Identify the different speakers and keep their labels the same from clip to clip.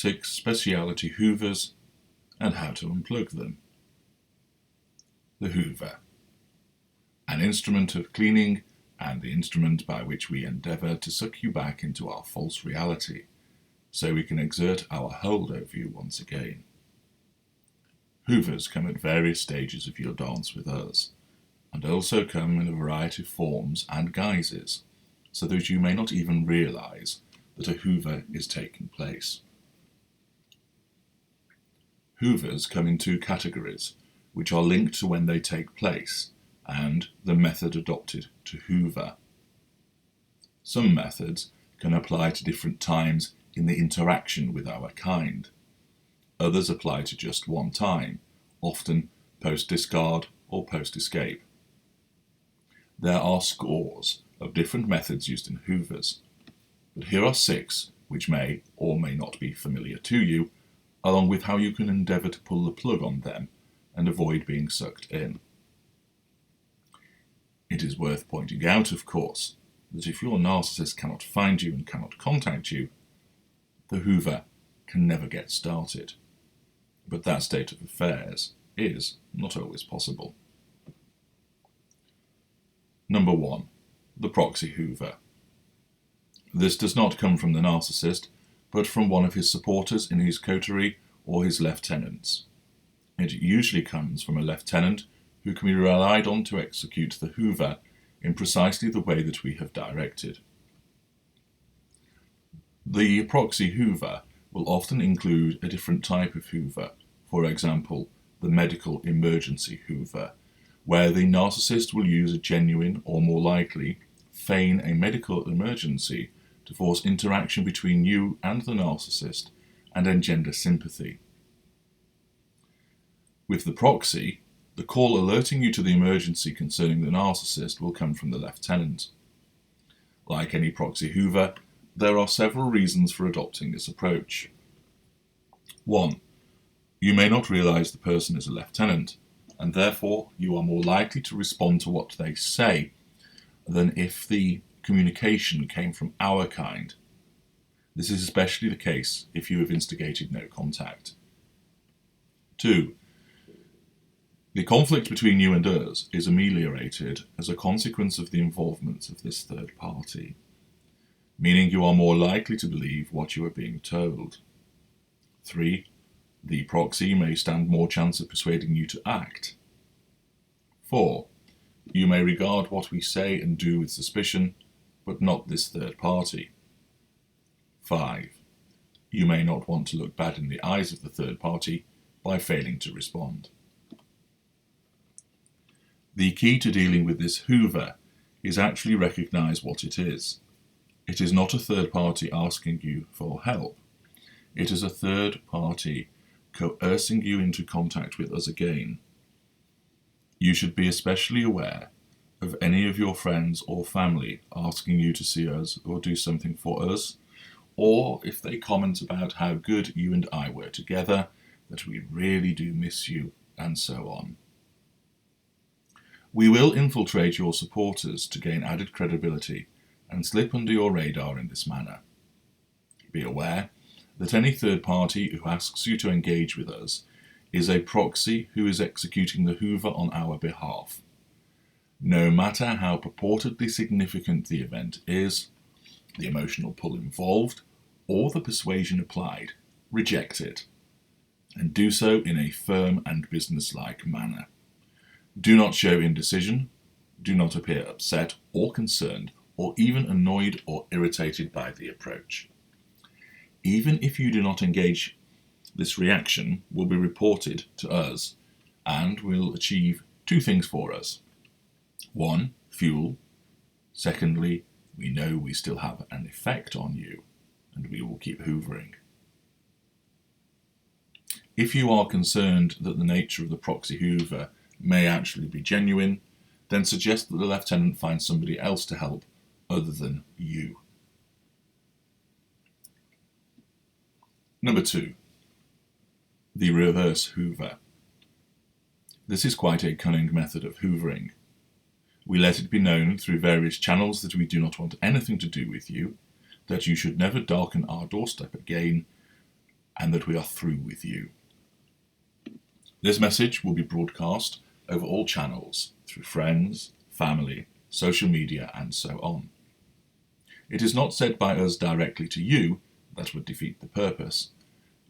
Speaker 1: 6 Speciality Hoovers and how to unplug them. The Hoover, an instrument of cleaning and the instrument by which we endeavour to suck you back into our false reality, so we can exert our hold over you once again. Hoovers come at various stages of your dance with us, and also come in a variety of forms and guises, so that you may not even realise that a Hoover is taking place. Hoovers come in 2 categories, which are linked to when they take place, and the method adopted to Hoover. Some methods can apply to different times in the interaction with our kind. Others apply to just one time, often post-discard or post-escape. There are scores of different methods used in Hoovers, but here are 6 which may or may not be familiar to you, along with how you can endeavour to pull the plug on them and avoid being sucked in. It is worth pointing out, of course, that if your narcissist cannot find you and cannot contact you, the Hoover can never get started. But that state of affairs is not always possible. Number 1. The proxy Hoover. This does not come from the narcissist, but from one of his supporters in his coterie or his lieutenants. It usually comes from a lieutenant who can be relied on to execute the Hoover in precisely the way that we have directed. The proxy Hoover will often include a different type of Hoover, for example, the medical emergency Hoover, where the narcissist will use a genuine, or more likely, feign a medical emergency to force interaction between you and the narcissist and engender sympathy. With the proxy, the call alerting you to the emergency concerning the narcissist will come from the lieutenant. Like any proxy Hoover, there are several reasons for adopting this approach. 1. You may not realise the person is a lieutenant, and therefore you are more likely to respond to what they say than if the communication came from our kind. This is especially the case if you have instigated no contact. 2. The conflict between you and us is ameliorated as a consequence of the involvement of this third party, meaning you are more likely to believe what you are being told. 3. The proxy may stand more chance of persuading you to act. 4. You may regard what we say and do with suspicion, but not this third party. 5. You may not want to look bad in the eyes of the third party by failing to respond. The key to dealing with this Hoover is actually recognise what it is. It is not a third party asking you for help. It is a third party coercing you into contact with us again. You should be especially aware of any of your friends or family asking you to see us or do something for us, or if they comment about how good you and I were together, that we really do miss you, and so on. We will infiltrate your supporters to gain added credibility and slip under your radar in this manner. Be aware that any third party who asks you to engage with us is a proxy who is executing the Hoover on our behalf. No matter how purportedly significant the event is, the emotional pull involved, or the persuasion applied, reject it, and do so in a firm and businesslike manner. Do not show indecision, do not appear upset or concerned, or even annoyed or irritated by the approach. Even if you do not engage, this reaction will be reported to us and will achieve 2 things for us. 1, fuel. Secondly, we know we still have an effect on you, and we will keep hoovering. If you are concerned that the nature of the proxy Hoover may actually be genuine, then suggest that the lieutenant find somebody else to help other than you. Number 2. The reverse Hoover. This is quite a cunning method of hoovering. We let it be known through various channels that we do not want anything to do with you, that you should never darken our doorstep again, and that we are through with you. This message will be broadcast over all channels, through friends, family, social media, and so on. It is not said by us directly to you, that would defeat the purpose.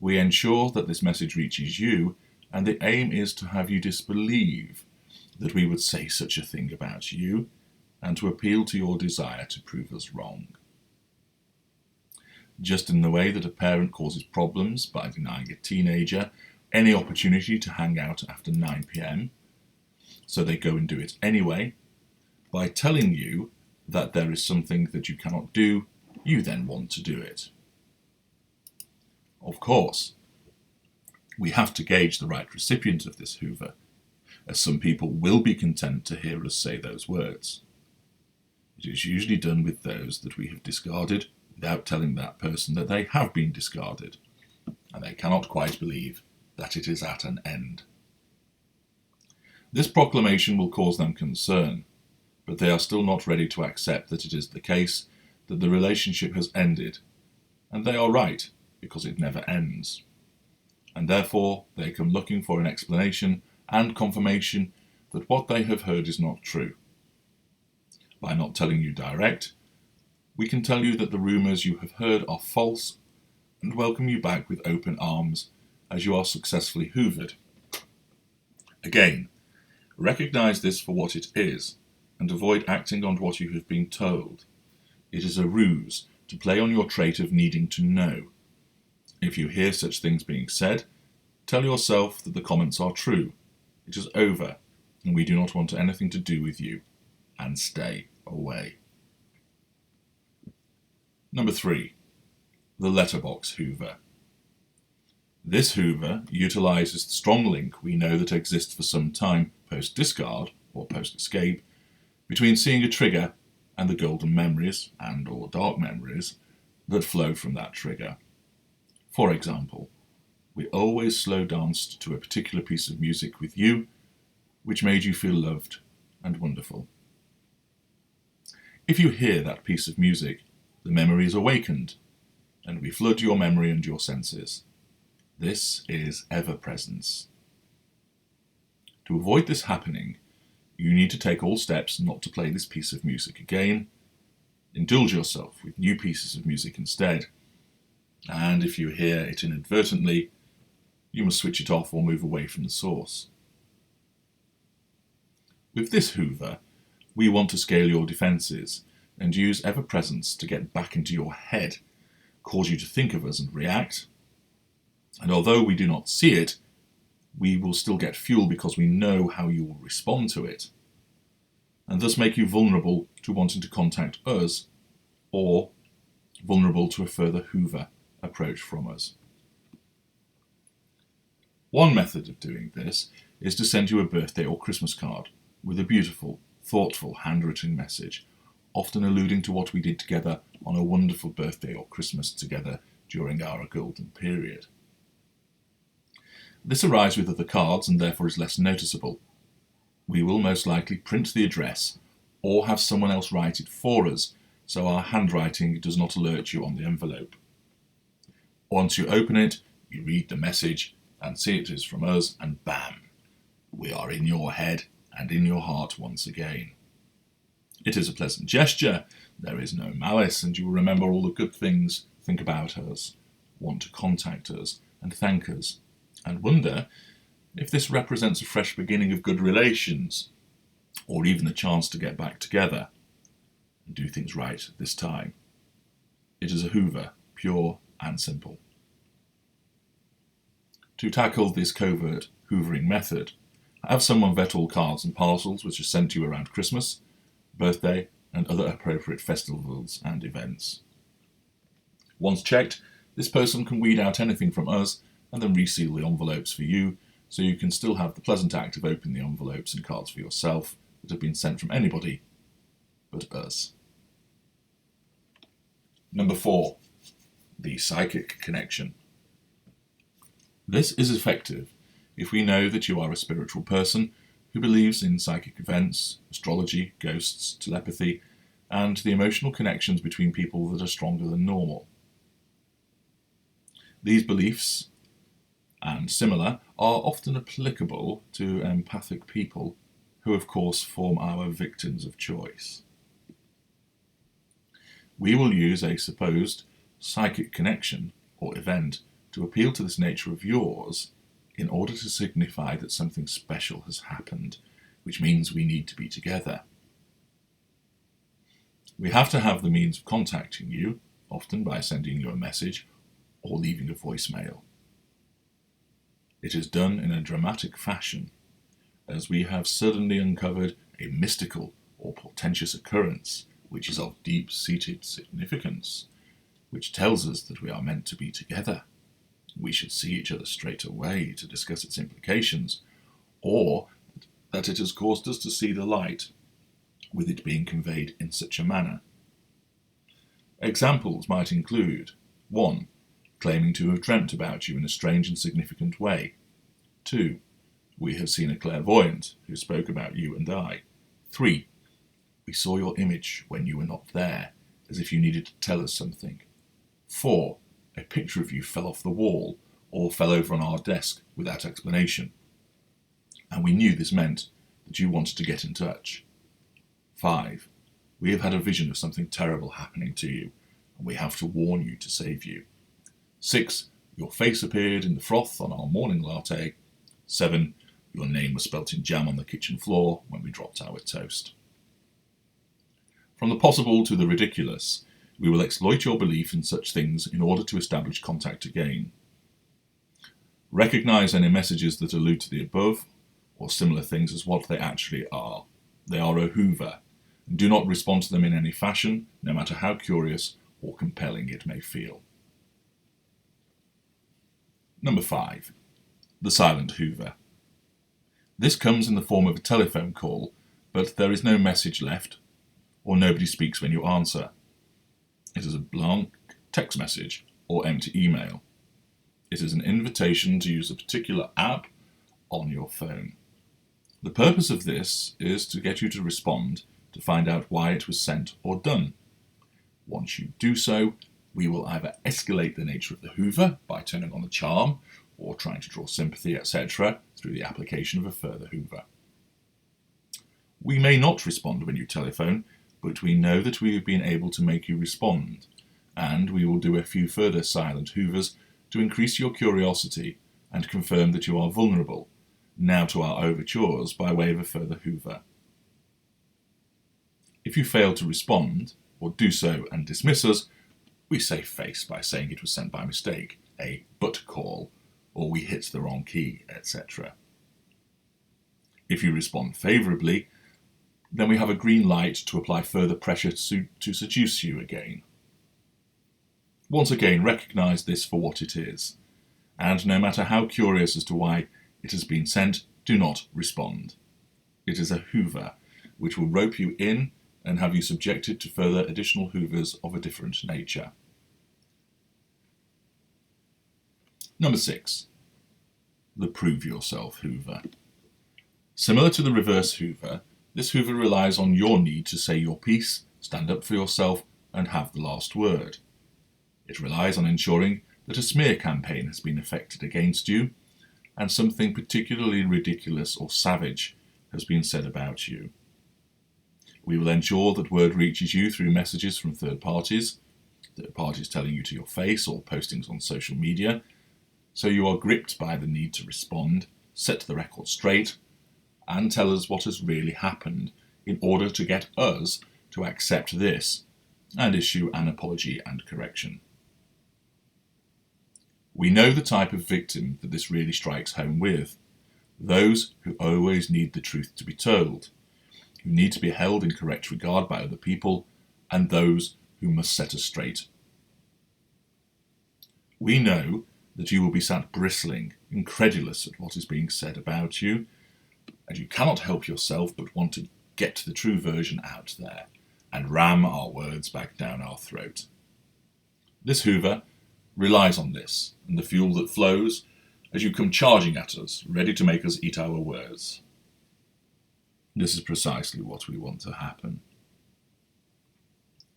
Speaker 1: We ensure that this message reaches you, and the aim is to have you disbelieve that we would say such a thing about you, and to appeal to your desire to prove us wrong. Just in the way that a parent causes problems by denying a teenager any opportunity to hang out after 9 p.m, so they go and do it anyway, by telling you that there is something that you cannot do, you then want to do it. Of course, we have to gauge the right recipient of this Hoover, as some people will be content to hear us say those words. It is usually done with those that we have discarded without telling that person that they have been discarded, and they cannot quite believe that it is at an end. This proclamation will cause them concern, but they are still not ready to accept that it is the case, that the relationship has ended, and they are right, because it never ends. And therefore they come looking for an explanation and confirmation that what they have heard is not true. By not telling you direct, we can tell you that the rumours you have heard are false, and welcome you back with open arms as you are successfully hoovered. Again, recognise this for what it is, and avoid acting on what you have been told. It is a ruse to play on your trait of needing to know. If you hear such things being said, tell yourself that the comments are true. It is over, and we do not want anything to do with you, and stay away. Number 3. The letterbox Hoover. This Hoover utilises the strong link we know that exists for some time post-discard, or post-escape, between seeing a trigger and the golden memories, and or dark memories, that flow from that trigger. For example, we always slow danced to a particular piece of music with you, which made you feel loved and wonderful. If you hear that piece of music, the memory is awakened, and we flood your memory and your senses. This is ever-presence. To avoid this happening, you need to take all steps not to play this piece of music again. Indulge yourself with new pieces of music instead, and if you hear it inadvertently, you must switch it off or move away from the source. With this Hoover, we want to scale your defences and use ever-presence to get back into your head, cause you to think of us and react. And although we do not see it, we will still get fuel because we know how you will respond to it, and thus make you vulnerable to wanting to contact us, or vulnerable to a further Hoover approach from us. One method of doing this is to send you a birthday or Christmas card with a beautiful, thoughtful, handwritten message, often alluding to what we did together on a wonderful birthday or Christmas together during our golden period. This arrives with other cards and therefore is less noticeable. We will most likely print the address or have someone else write it for us, so our handwriting does not alert you on the envelope. Once you open it, you read the message and see it is from us, and bam, we are in your head and in your heart once again. It is a pleasant gesture, there is no malice, and you will remember all the good things, think about us, want to contact us, and thank us, and wonder if this represents a fresh beginning of good relations, or even a chance to get back together and do things right this time. It is a Hoover, pure and simple. To tackle this covert hoovering method, have someone vet all cards and parcels which are sent to you around Christmas, birthday, and other appropriate festivals and events. Once checked, this person can weed out anything from us and then reseal the envelopes for you, so you can still have the pleasant act of opening the envelopes and cards for yourself that have been sent from anybody but us. Number 4, the psychic connection. This is effective if we know that you are a spiritual person who believes in psychic events, astrology, ghosts, telepathy, and the emotional connections between people that are stronger than normal. These beliefs and similar are often applicable to empathic people who of course form our victims of choice. We will use a supposed psychic connection or event to appeal to this nature of yours in order to signify that something special has happened, which means we need to be together. We have to have the means of contacting you, often by sending you a message or leaving a voicemail. It is done in a dramatic fashion, as we have suddenly uncovered a mystical or portentous occurrence which is of deep-seated significance, which tells us that we are meant to be together. We should see each other straight away to discuss its implications, or that it has caused us to see the light, with it being conveyed in such a manner. Examples might include 1. Claiming to have dreamt about you in a strange and significant way. 2. We have seen a clairvoyant who spoke about you and I. 3. We saw your image when you were not there, as if you needed to tell us something. 4. A picture of you fell off the wall or fell over on our desk without explanation, and we knew this meant that you wanted to get in touch. 5. We have had a vision of something terrible happening to you, and we have to warn you to save you. 6. Your face appeared in the froth on our morning latte. 7. Your name was spelt in jam on the kitchen floor when we dropped our toast. From the possible to the ridiculous, we will exploit your belief in such things in order to establish contact again. Recognize any messages that allude to the above or similar things as what they actually are. They are a Hoover, and do not respond to them in any fashion, no matter how curious or compelling it may feel. Number 5. The silent Hoover. This comes in the form of a telephone call, but there is no message left, or nobody speaks when you answer. It is a blank text message or empty email. It is an invitation to use a particular app on your phone. The purpose of this is to get you to respond to find out why it was sent or done. Once you do so, we will either escalate the nature of the Hoover by turning on the charm or trying to draw sympathy, etc., through the application of a further Hoover. We may not respond when you telephone, but we know that we have been able to make you respond, and we will do a few further silent Hoovers to increase your curiosity and confirm that you are vulnerable, now to our overtures by way of a further Hoover. If you fail to respond, or do so and dismiss us, we save face by saying it was sent by mistake, a but call, or we hit the wrong key, etc. If you respond favourably, then we have a green light to apply further pressure to seduce you again. Once again, recognise this for what it is, and no matter how curious as to why it has been sent, do not respond. It is a Hoover, which will rope you in and have you subjected to further additional Hoovers of a different nature. Number 6. The Prove Yourself Hoover. Similar to the reverse Hoover, this Hoover relies on your need to say your piece, stand up for yourself, and have the last word. It relies on ensuring that a smear campaign has been effected against you, and something particularly ridiculous or savage has been said about you. We will ensure that word reaches you through messages from third parties telling you to your face or postings on social media, so you are gripped by the need to respond, set the record straight, and tell us what has really happened in order to get us to accept this and issue an apology and correction. We know the type of victim that this really strikes home with: those who always need the truth to be told, who need to be held in correct regard by other people, and those who must set us straight. We know that you will be sat bristling, incredulous at what is being said about you, and you cannot help yourself but want to get the true version out there and ram our words back down our throat. This Hoover relies on this and the fuel that flows as you come charging at us, ready to make us eat our words. This is precisely what we want to happen.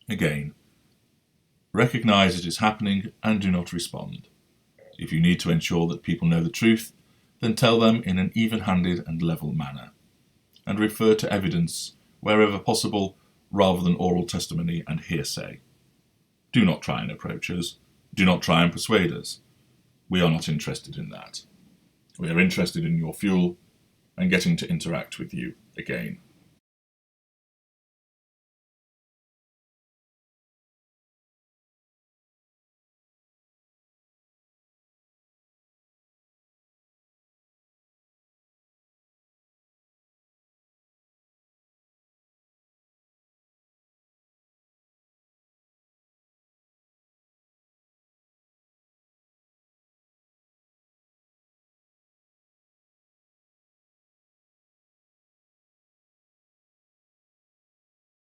Speaker 1: Again, recognize it is happening and do not respond. If you need to ensure that people know the truth, then tell them in an even-handed and level manner, and refer to evidence wherever possible rather than oral testimony and hearsay. Do not try and approach us. Do not try and persuade us. We are not interested in that. We are interested in your fuel and getting to interact with you again.